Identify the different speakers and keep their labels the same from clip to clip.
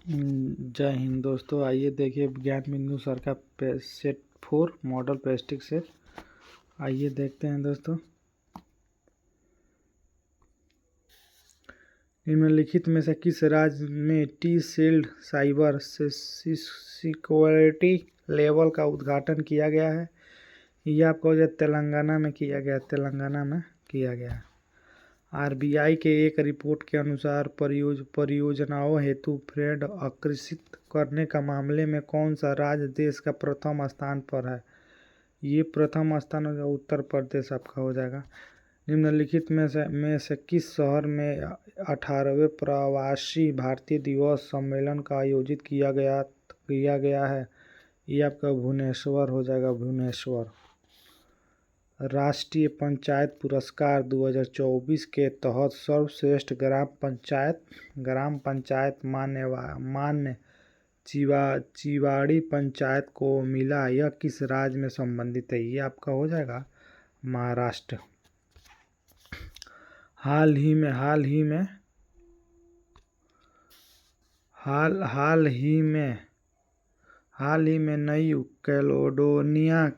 Speaker 1: जय हिंद दोस्तों। आइए देखिए ज्ञान बिंदु सर का सेट 4 मॉडल प्लास्टिक सेट। आइए देखते हैं दोस्तों। निम्नलिखित में से किस राज्य में T shield cyber security level का उद्घाटन किया गया है? ये आपको तेलंगाना में किया गया, तेलंगाना में किया गया है। आरबीआई के एक रिपोर्ट के अनुसार परियोजनाओं हेतु फंड आकर्षित करने का मामले में कौन सा राज्य देश का प्रथम स्थान पर है? ये प्रथम स्थान उत्तर प्रदेश आपका हो जाएगा। निम्नलिखित में से किस शहर में 18वें प्रवासी भारतीय दिवस सम्मेलन का आयोजित किया गया है? ये आपका भुवनेश्वर हो जाएगा, भुवनेश्वर। राष्ट्रीय पंचायत पुरस्कार 2024 के तहत सर्वश्रेष्ठ ग्राम पंचायत मान्य चिवाड़ी पंचायत को मिला। यह किस राज्य में संबंधित है? ये आपका हो जाएगा महाराष्ट्र। हाल ही में नई कैलेडोनिया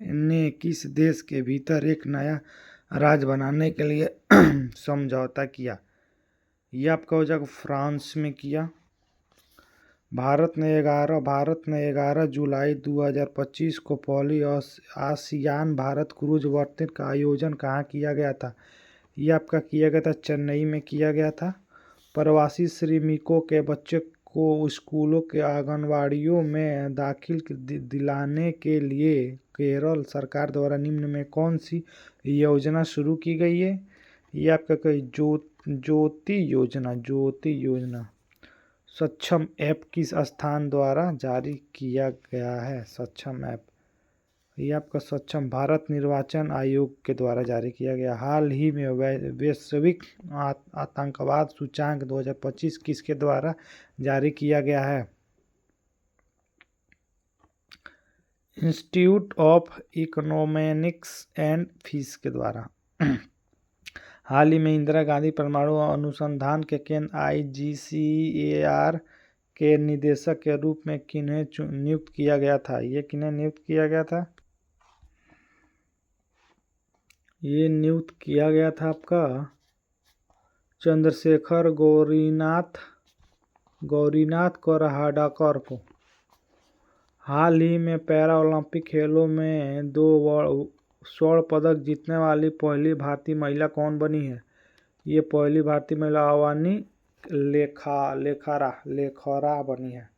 Speaker 1: ने किस देश के भीतर एक नया राज्य बनाने के लिए समझौता किया? यह आपका हो जाएगा फ्रांस में किया। भारत ने 11 जुलाई 2025 को पहली आसियान भारत क्रूज वार्ता का आयोजन कहाँ किया गया था? यह आपका किया गया था चेन्नई में किया गया था। प्रवासी श्रमिकों के बच्चों को स्कूलों के आंगनवाड़ियों में दाखिल दिलाने के लिए केरल सरकार द्वारा निम्न में कौन सी योजना शुरू की गई है? ये आपका कोई ज्योति योजना। सक्षम ऐप किस स्थान द्वारा जारी किया गया है? सक्षम ऐप ये आपका सक्षम भारत निर्वाचन आयोग के द्वारा जारी किया गया। हाल ही में वैश्विक आतंकवाद सूचांक 2025 किसके द्वारा जारी किया गया है? Institute of Economics and Peace के द्वारा। हाल ही में इंदिरा गांधी परमाणु अनुसंधान के केंद्र IGCAR के निदेशक के रूप में किन्हें नियुक्त किया गया था? ये किन्हें नियुक्त किया गया था? ये नियुक्त किया गया था आपका चंद्रशेखर गौरीनाथ कराहडाकर को। हाल ही में पैरा ओलंपिक खेलों में 2 स्वर्ण पदक जीतने वाली पहली भारतीय महिला कौन बनी है? ये पहली भारतीय महिला अवानी लेखरा बनी है।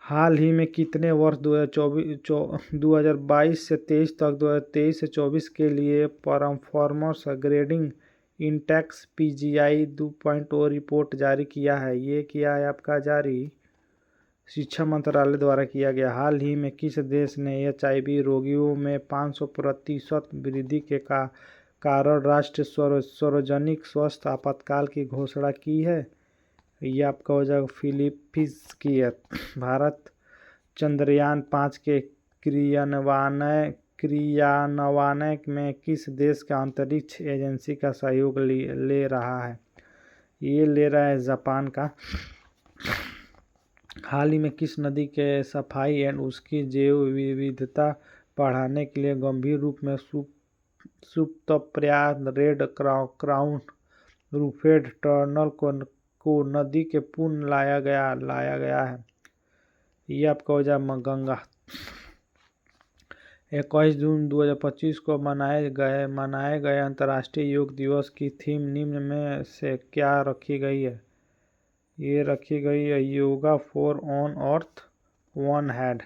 Speaker 1: हाल ही में कितने वर्ष 2022 से 23 तक 2023 से 24 के लिए performance grading index PGI 2.0 report जारी किया है? ये किया है आपका जारी शिक्षा मंत्रालय द्वारा किया गया। हाल ही में किस देश ने HIV रोगियों में 500% वृद्धि के कारण राष्ट्रीय सार्वजनिक स्वास्थ्य आपातकाल की घोषणा की है? ये आपका हो जाएगा फिलीपींस की है। भारत चंद्रयान 5 के क्रियान्वयन में किस देश का अंतरिक्ष एजेंसी का सहयोग ले रहा है? ये ले रहा है जापान का। हाल ही में किस नदी के सफाई एवं उसकी जैव विविधता बढ़ाने के लिए गंभीर रूप में सुप्तप्राय रेड क्राउन रूफेड टर्नल को नदी के पुनः लाया गया है? ये आपका हो जाए गंगा। 21 जून 2025 को मनाए गए अंतर्राष्ट्रीय योग दिवस की थीम निम्न में से क्या रखी गई है? ये रखी गई है yoga for on earth one head.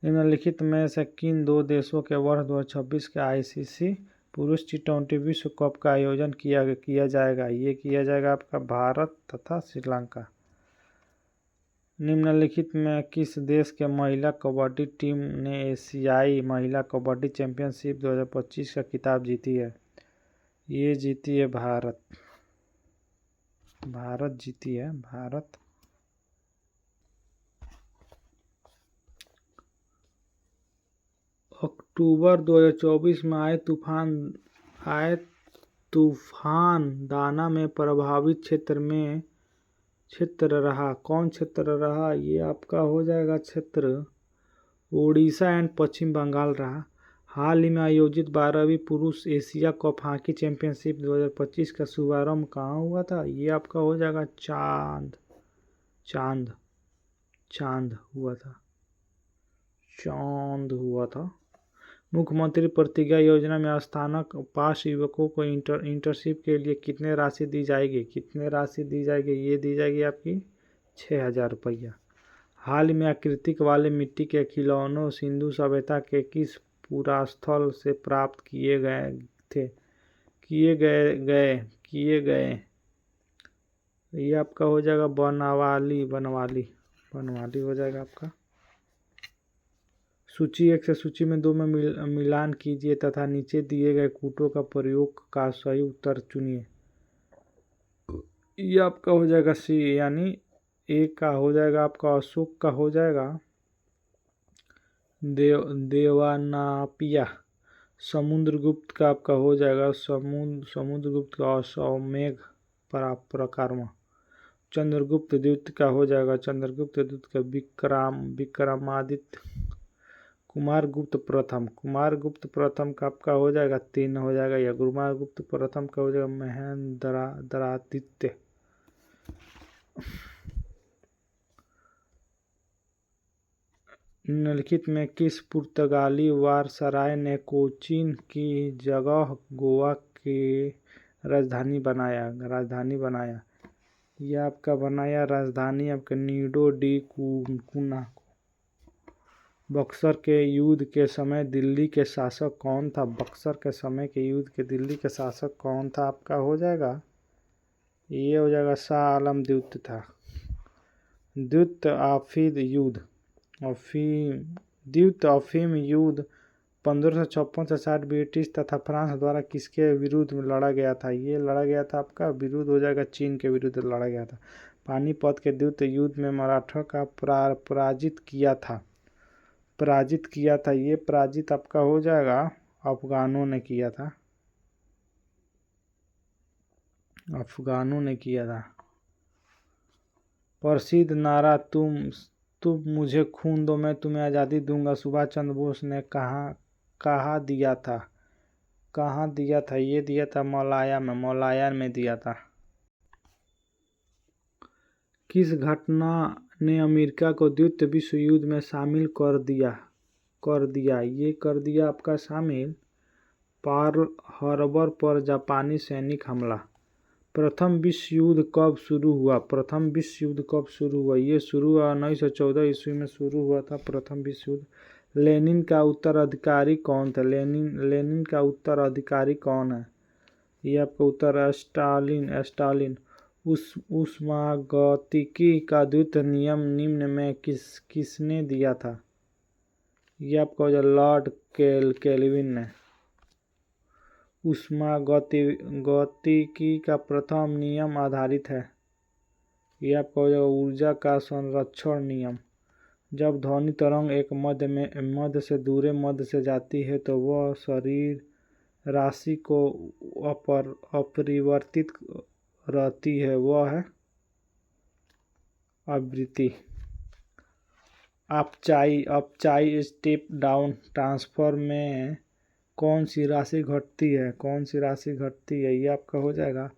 Speaker 1: निम्नलिखित में से किन 2 देशों के वर्ष 2026 के ICC पुरुष T20 विश्व कप का आयोजन किया जाएगा? ये किया जाएगा आपका भारत तथा श्रीलंका। निम्नलिखित में किस देश के महिला कबड्डी टीम ने एशियाई महिला कबड्डी चैंपियनशिप 2025 का खिताब जीती है? ये जीती है भारत जीती है भारत। अक्टूबर 2024 में आए तूफान दाना में प्रभावित क्षेत्र में क्षेत्र रहा, कौन क्षेत्र रहा? ये आपका हो जाएगा क्षेत्र उड़ीसा एंड पश्चिम बंगाल रहा। हाल ही में आयोजित 12वीं पुरुष एशिया कप हॉकी चैंपियनशिप 2025 का शुभारंभ कहाँ हुआ था? ये आपका हो जाएगा चांद हुआ था। चांद हुआ था। मुख्यमंत्री प्रतिज्ञा योजना में स्नातक पास युवकों को इंटर्नशिप के लिए कितने राशि दी जाएगी? कितने राशि दी जाएगी? ये दी जाएगी आपकी 6,000 रुपया। हाल में आकृति वाले मिट्टी के खिलौनों सिंधु सभ्यता के किस पुरास्थल से प्राप्त किए गए? ये आपका हो जाएगा बनवाली हो जाएगा आपका। सूची 1 से सूची में 2 में मिलान कीजिए तथा नीचे दिए गए कूटों का प्रयोग का सही उत्तर चुनिए। ये आपका हो जाएगा सी, यानी एक का हो जाएगा आपका अशोक का हो जाएगा देवानापिया। समुद्रगुप्त का आपका हो जाएगा समुद्रगुप्त का अश्वमेघ प्रकर्म। चंद्रगुप्त द्वितीय का हो जाएगा चंद्रगुप्त द्वितीय का विक्रमादित्य। कुमारगुप्त प्रथम का आपका हो जाएगा 3 हो जाएगा, या कुमारगुप्त प्रथम का हो जाएगा महेंद्रादित्य। निम्नलिखित में किस पुर्तगाली वायसराय ने कोचीन की जगह गोवा की राजधानी बनाया? यह आपका बनाया राजधानी आपका नीडो डी कुना। बक्सर के युद्ध के समय दिल्ली के शासक कौन था? बक्सर के समय के युद्ध के दिल्ली के शासक कौन था? आपका हो जाएगा ये हो जाएगा शाह आलम द्वितीय था। द्वितीय अफीम युद्ध 1556 से 60 ब्रिटिश तथा फ्रांस द्वारा किसके विरुद्ध में लड़ा गया था? ये लड़ा गया था आपका विरुद्ध हो जाएगा चीन के विरुद्ध लड़ा गया था। पानीपत के द्वितीय युद्ध में मराठों का पराजित किया था। ये पराजित आपका हो जाएगा अफगानों ने किया था। प्रसिद्ध नारा तुम मुझे खून दो मैं तुम्हें आज़ादी दूंगा सुभाष चंद्र बोस ने कहाँ दिया था? ये दिया था मौलाया में दिया था। किस घटना ने अमेरिका को द्वितीय विश्व युद्ध में शामिल कर दिया? ये कर दिया आपका शामिल पर्ल हार्बर पर जापानी सैनिक हमला। प्रथम विश्व युद्ध कब शुरू हुआ? ये शुरू हुआ 1914 ईस्वी में शुरू हुआ था प्रथम विश्व युद्ध। लेनिन का उत्तराधिकारी कौन था? लेनिन का उत्तराधिकारी कौन है? ये आपका उत्तर है स्टालिन। ऊष्मागतिकी का द्वितीय नियम निम्न में किसने दिया था? ये आपका लॉर्ड केल्विन ने। ऊष्मागतिकी का प्रथम नियम आधारित है। ये आपका हो जाएगा ऊर्जा का संरक्षण नियम। जब ध्वनि तरंग एक मध्य से दूसरे मध्य से जाती है तो वह शरीर राशि को अपरिवर्तित रहती है, वह है आवृत्ति। अपचाई स्टेप डाउन ट्रांसफर में कौन सी राशि घटती है? ये आपका हो जाएगा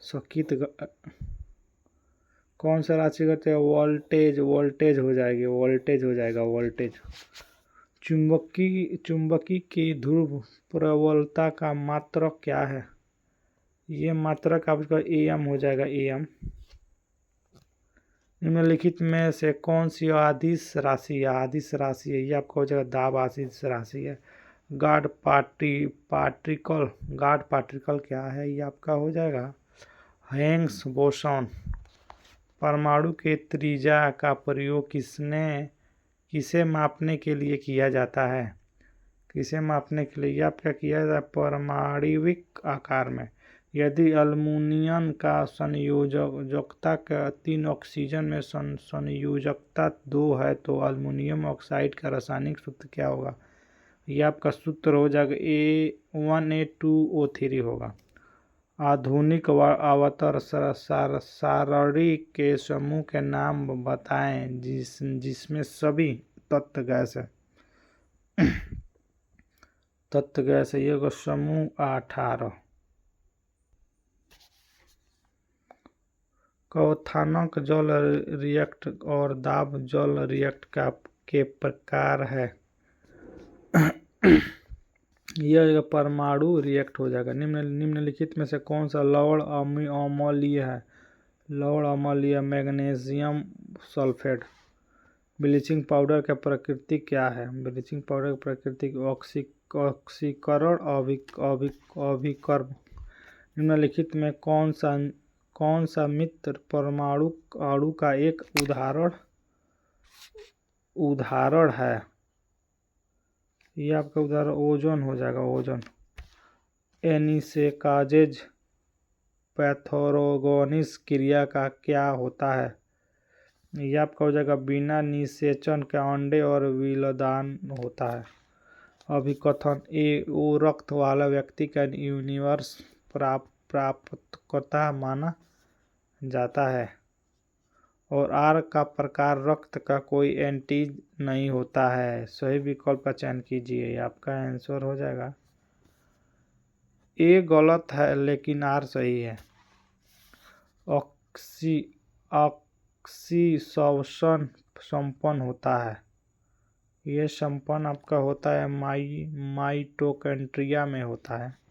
Speaker 1: सकित। कौन सा राशि घटती है? वोल्टेज हो जाएगा। चुंबकी की ध्रुव प्रबलता का मात्रक क्या है? ये मात्रक आपका AM हो जाएगा AM। निम्नलिखित में से कौन सी अदिश राशि है? ये आपका हो जाएगा दाब अदिश राशि है। गार्ड पार्टिकल क्या है? ये आपका हो जाएगा हिग्स बोसॉन। परमाणु के त्रिज्या का प्रयोग किसे मापने के लिए किया जाता है? ये आपका किया जाता है परमाणविक आकार में। यदि अल्युमिनियम का संयोजकता 3 ऑक्सीजन में संयोजकता 2 है तो अल्युमिनियम ऑक्साइड का रासायनिक सूत्र क्या होगा? ये आपका सूत्र हो जाएगा A1A2O3 होगा। आधुनिक आवर्त सारणी के समूह के नाम बताएं जिसमें सभी तत्व गैस है। तत्व गैस है ये समूह 18। क्वथनांक जल रिएक्ट और दाब जल रिएक्ट के प्रकार है। यह परमाणु रिएक्ट हो जाएगा। निम्नलिखित में से कौन सा लवण अम्लीय है? लवण अम्लीय मैग्नीशियम सल्फेट। ब्लीचिंग पाउडर का प्रकृति क्या है? ब्लीचिंग पाउडर की प्रकृति ऑक्सीकरण अभिकर्म। निम्नलिखित में कौन सा मित्र परमाणु अणु का एक उदाहरण है? ये आपका उदाहरण ओजोन हो जाएगा। ओजोन। एनिसेकाजेज पैथोरोगोनिस क्रिया का क्या होता है? ये आपका हो जाएगा बिना निषेचन के अंडे और विलदान होता है। अभिकथन ओ रक्त वाला व्यक्ति का यूनिवर्स प्राप्तकर्ता माना जाता है और आर का प्रकार रक्त का कोई एंटीज नहीं होता है। सही विकल्प का चयन कीजिए। आपका आंसर हो जाएगा ए गलत है लेकिन आर सही है। ऑक्सीश्वसन संपन्न होता है। यह संपन्न आपका होता है माइटोकॉन्ड्रिया में होता है।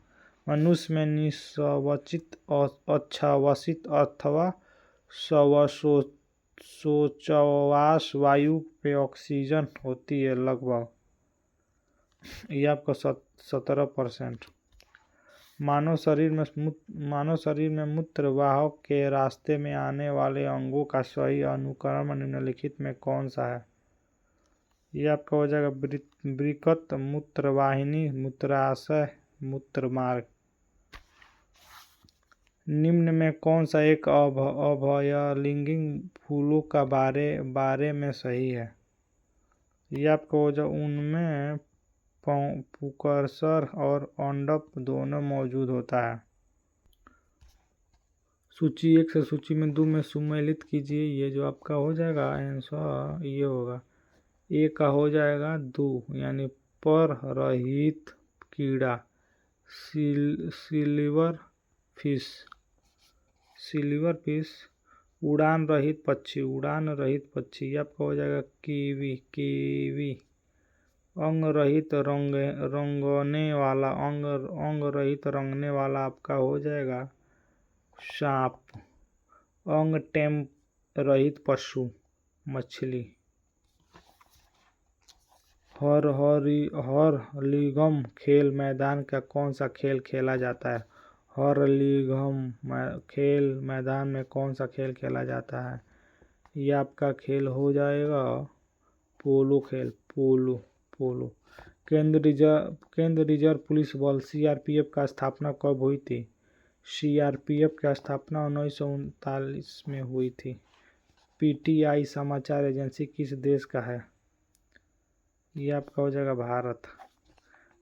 Speaker 1: मनुष्य में निःसंवचित अच्छावसित अथवा श्वासोच्छ्वास वायु पे ऑक्सीजन होती है लगभग। ये आपका 17%। मानव शरीर में मूत्र वाहक के रास्ते में आने वाले अंगों का सही अनुक्रम निम्नलिखित में कौन सा है? ये आपका हो जाएगा वृक्क, मूत्रवाहिनी, मूत्राशय, मूत्रमार्ग। निम्न में कौन सा एक अभयलिंगी फूलों का बारे में सही है? ये आपको हो जाए उनमें पुंकेसर और अंडप दोनों मौजूद होता है। सूची 1 से सूची में 2 में सम्मिलित कीजिए। ये जो आपका हो जाएगा आंसर ये होगा। ए का हो जाएगा 2 यानी पर रहित कीड़ा सिल्वर फिश। उड़ान रहित पक्षी आपका हो जाएगा कीवी। अंग रहित रंगने वाला आपका हो जाएगा सांप। अंग टेम रहित पशु मछली। हरलिघम खेल मैदान का कौन सा खेल खेला जाता है? हरलिघम खेल मैदान में कौन सा खेल खेला जाता है? यह आपका खेल हो जाएगा पोलो खेल। पोलो। केंद्रीय रिजर्व पुलिस बल सीआरपीएफ का स्थापना कब हुई थी? सीआरपीएफ की स्थापना 1939 में हुई थी। पीटीआई समाचार एजेंसी किस देश का है? ये आपका हो जाएगा Bharat.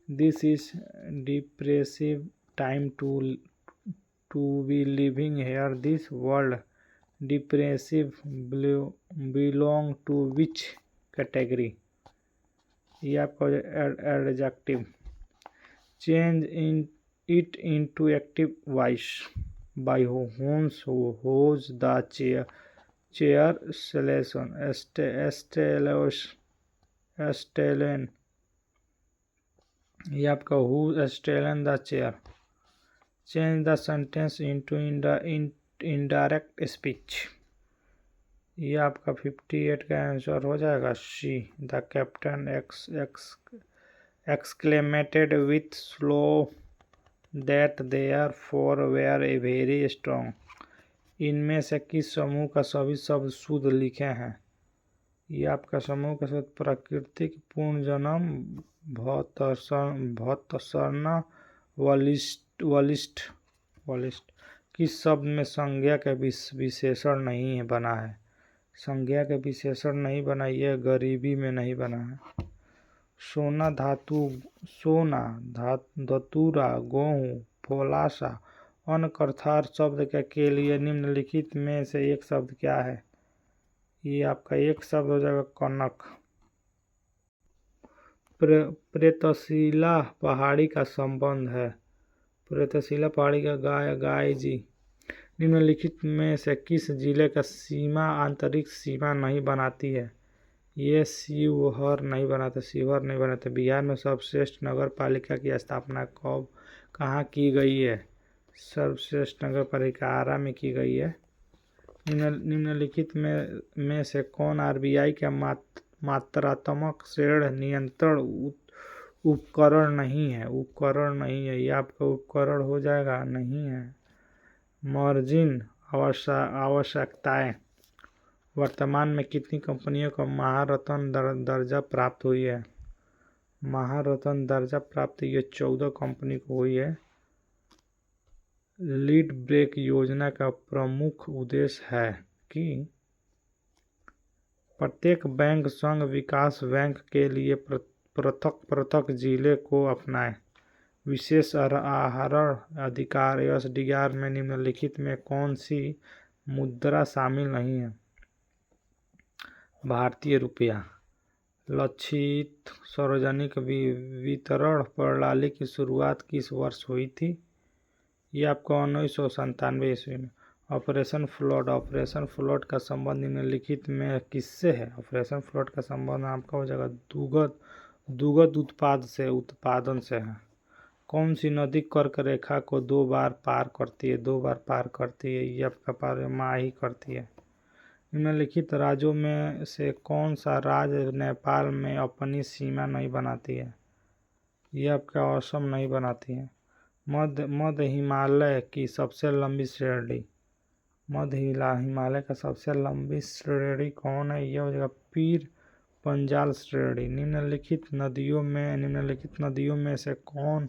Speaker 1: This is depressive time to be living here. This world depressive belong to which category? ये आपका हो जाएगा adjective. Change it into active voice by homes hose the chair selection stolen. ये आपका who stolen the chair. Change the sentence into indirect speech. ये आपका 58 का answer हो जाएगा C. The captain exclaimed with slow that their four were very strong। इनमें से किस समूह का सभी शब्द शुद्ध लिखे हैं? ये आपका समूह का शब्द प्राकृतिक, पुनर्जन्म, भत्सना, वलिष्ठ। किस शब्द में संज्ञा का विशेषण नहीं बना है? संज्ञा का विशेषण नहीं बना, यह गरीबी में नहीं बना है। सोना, धतूरा, गेहूं, फौलासा, अनकर्थार शब्द के लिए निम्नलिखित में से एक शब्द क्या है? ये आपका एक शब्द हो जाएगा कनक। प्रेतशिला पहाड़ी का संबंध है। प्रेतशिला पहाड़ी का गाय जी। निम्नलिखित में से किस जिले का सीमा आंतरिक सीमा नहीं बनाती है? ये शिवहर नहीं बनाते। बिहार में सर्वश्रेष्ठ नगर पालिका की स्थापना कब कहाँ की गई है? सर्वश्रेष्ठ नगर पालिका आरा में की गई है। निम्नलिखित में से कौन आरबीआई का मात्रात्मक ऋण नियंत्रण उपकरण नहीं है? ये आपका उपकरण हो जाएगा, नहीं है। मार्जिन आवश्यकताएं। वर्तमान में कितनी कंपनियों को महारत्न दर्जा प्राप्त हुई है? महारत्न दर्जा प्राप्त ये 14 कंपनी को हुई है। लीड ब्रेक योजना का प्रमुख उद्देश्य है कि प्रत्येक बैंक संघ विकास बैंक के लिए पृथक जिले को अपनाए। विशेष आहरण अधिकार एसडीआर में निम्नलिखित में कौन सी मुद्रा शामिल नहीं है? भारतीय रुपया। लक्षित सार्वजनिक वितरण प्रणाली की शुरुआत किस वर्ष हुई थी? ये आपको 1997 ईस्वी में। ऑपरेशन फ्लड का संबंध निम्नलिखित में किससे है? ऑपरेशन फ्लड का संबंध आपका हो जाएगा दुग्ध उत्पादन से है। कौन सी नदी कर्क रेखा को 2 बार पार करती है? ये आपका पार माही करती है। निम्नलिखित राज्यों में से कौन सा राज्य नेपाल में अपनी सीमा नहीं बनाती है? ये आपका असम नहीं बनाती है। मध्य हिमालय की सबसे लंबी श्रेणी। हिमालय का सबसे लंबी श्रेणी कौन है? ये हो जाएगा पीर पंजाल श्रेणी। निम्नलिखित नदियों में से कौन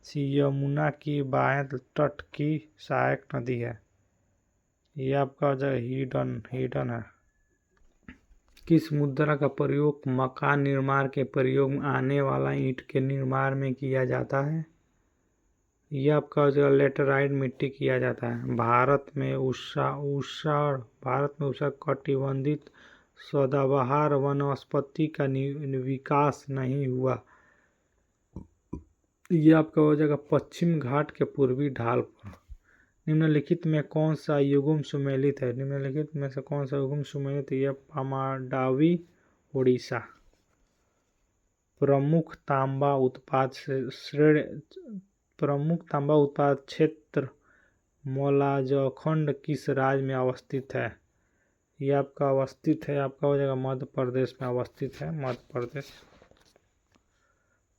Speaker 1: सी यमुना की बाएं तट की सहायक नदी है? ये आपका हो जाएगा हिडन है। किस मुद्रा का प्रयोग मकान निर्माण के प्रयोग में आने वाला ईंट के निर्माण में किया जाता है? यह आपका हो जाएगा लेटराइट मिट्टी किया जाता है। भारत में उष्णकटिबंधीय सदाबहार वनस्पति का विकास नहीं हुआ। यह आपका हो जाएगा पश्चिम घाट के पूर्वी ढाल पर। निम्नलिखित में कौन सा युग्म सुमेलित है? यह पामाडावी उड़ीसा। प्रमुख तांबा उत्पाद क्षेत्र मलाजखंड किस राज्य में अवस्थित है? यह आपका हो जाएगा मध्य प्रदेश में अवस्थित है। मध्य प्रदेश।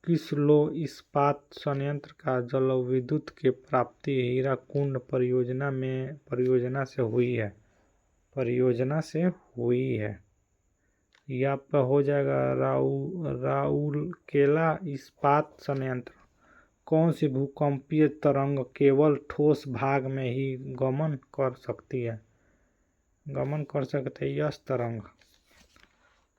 Speaker 1: किस लौह इस्पात संयंत्र का जलविद्युत की प्राप्ति हीराकुंड परियोजना से हुई है? यह आपका हो जाएगा राउरकेला इस्पात संयंत्र। कौन सी भूकंपीय तरंग केवल ठोस भाग में ही गमन कर सकती है? यस तरंग।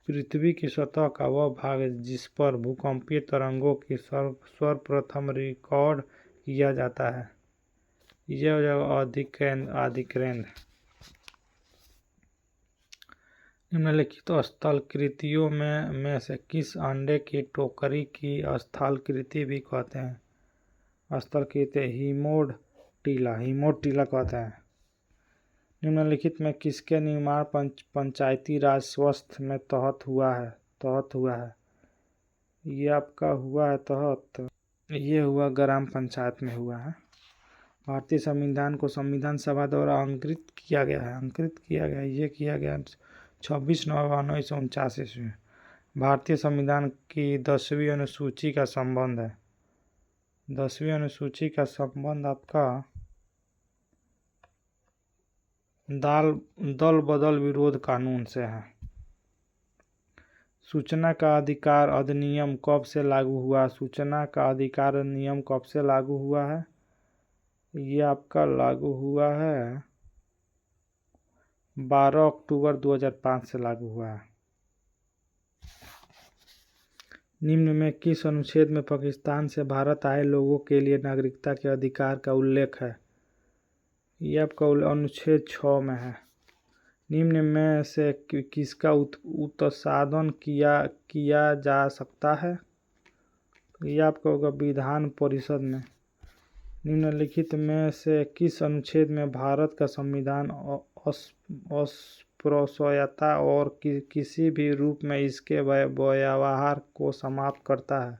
Speaker 1: पृथ्वी की सतह का वह भाग जिस पर भूकंपीय तरंगों की सर्वप्रथम रिकॉर्ड किया जाता है। यह हो जाएगा आदिकेंद्र। निम्नलिखित स्थलाकृतियों में से किस अंडे की टोकरी की स्थलाकृति भी कहते हैं? स्थलाकृति हिमोटिला कहते हैं। निम्नलिखित में किसके निर्माण पंचायती राज स्वास्थ्य में तहत हुआ है? ये आपका हुआ है ये हुआ ग्राम पंचायत में हुआ है। भारतीय संविधान को संविधान सभा द्वारा अंकित किया गया। ये किया गया 26 नवंबर 1949 ईस्वी में। भारतीय संविधान की 10वीं अनुसूची का संबंध है। 10वीं अनुसूची का संबंध आपका दल बदल विरोध कानून से है। सूचना का अधिकार अधिनियम कब से लागू हुआ? सूचना का अधिकार अधिनियम कब से लागू हुआ है? ये आपका लागू हुआ है 12 अक्टूबर 2005 से लागू हुआ है। निम्न में किस अनुच्छेद में पाकिस्तान से भारत आए लोगों के लिए नागरिकता के अधिकार का उल्लेख है? ये आपका अनुच्छेद 6 में है। निम्न में से किसका उत्साधन किया जा सकता है? ये आपका होगा विधान परिषद में। निम्नलिखित में से किस अनुच्छेद में भारत का संविधान अस्पृश्यता और किसी भी रूप में इसके व्यवहार को समाप्त करता है?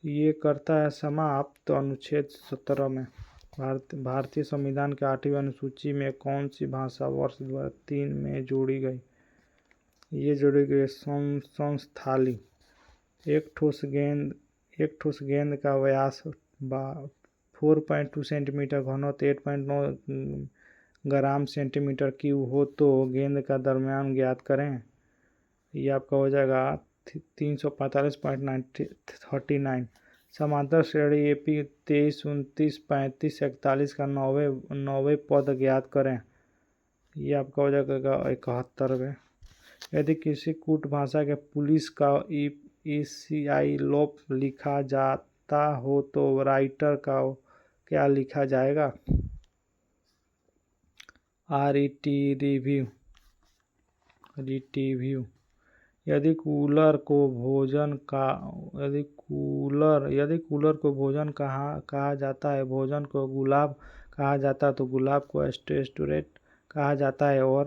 Speaker 1: ये करता है समाप्त अनुच्छेद 17 में। भारतीय संविधान के 8वीं अनुसूची में कौन सी भाषा वर्ष 2003 में जोड़ी गई? ये जोड़ी गई संस्थाली। एक ठोस गेंद का व्यास 4.2 सेंटीमीटर, घनत्व 8.9 ग्राम सेंटीमीटर क्यूब हो तो गेंद का द्रव्यमान ज्ञात करें। ये आपका हो जाएगा 345.39। समांतर श्रेणी एपी 23, 29, 35, 41 का 9वें पद ज्ञात करें। ये आपका हो जाएगा 71वें। यदि किसी कूट भाषा के पुलिस का ईसीआई लोप लिखा जाता हो तो राइटर का क्या लिखा जाएगा? रिट्रीव्यू। यदि कूलर को भोजन कहा जाता है, भोजन को गुलाब कहा जाता है तो गुलाब को रेस्टोरेंट कहा जाता है और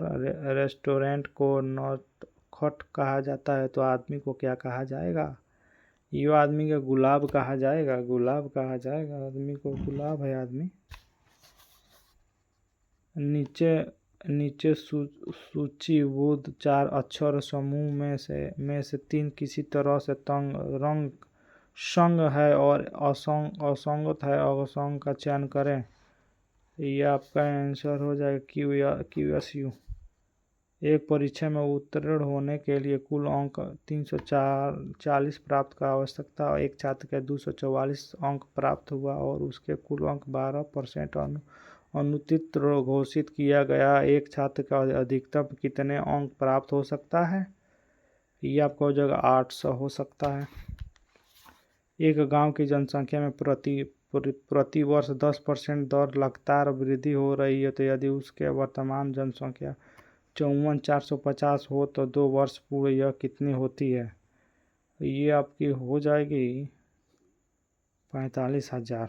Speaker 1: रेस्टोरेंट को नटखट कहा जाता है तो आदमी को क्या कहा जाएगा? ये आदमी का गुलाब कहा जाएगा, आदमी को गुलाब है आदमी। नीचे सूचीबद्ध 4 अक्षर समूह में से 3 किसी तरह से रंग संग है और असंगत है। असंग का चयन करें। ये आपका आंसर हो जाएगा QSU। एक परीक्षा में उत्तीर्ण होने के लिए कुल अंक 340 प्राप्त का आवश्यकता। एक छात्र के 244 अंक प्राप्त हुआ और उसके कुल अंक 12% अनुत्तीर्ण घोषित किया गया। एक छात्र का अधिकतम कितने अंक प्राप्त हो सकता है? ये आपका हो जाएगा 800 हो सकता है। एक गांव की जनसंख्या में प्रति वर्ष 10% दर लगातार वृद्धि हो रही है तो यदि उसके वर्तमान जनसंख्या 54,450 हो तो 2 वर्ष पूर्व यह कितनी होती है? ये आपकी हो जाएगी 45,000।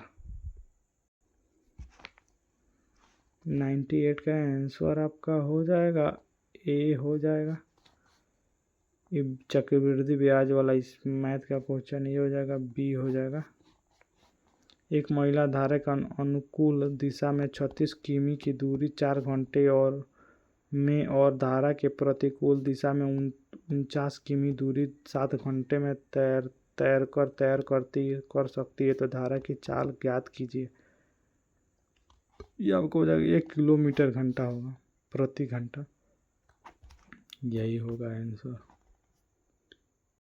Speaker 1: 98 का आंसर आपका हो जाएगा ए हो जाएगा। ये चक्रवृद्धि ब्याज वाला इस मैथ का क्वेश्चन ये हो जाएगा बी हो जाएगा। एक महिला धारा का अनुकूल दिशा में 36 किमी की दूरी 4 घंटे और धारा के प्रतिकूल दिशा में 49 किमी दूरी 7 घंटे में तैर कर सकती है तो धारा की चाल ज्ञात कीजिए। ये आपको हो जाएगा 1 किलोमीटर घंटा होगा प्रति घंटा। यही होगा आंसर।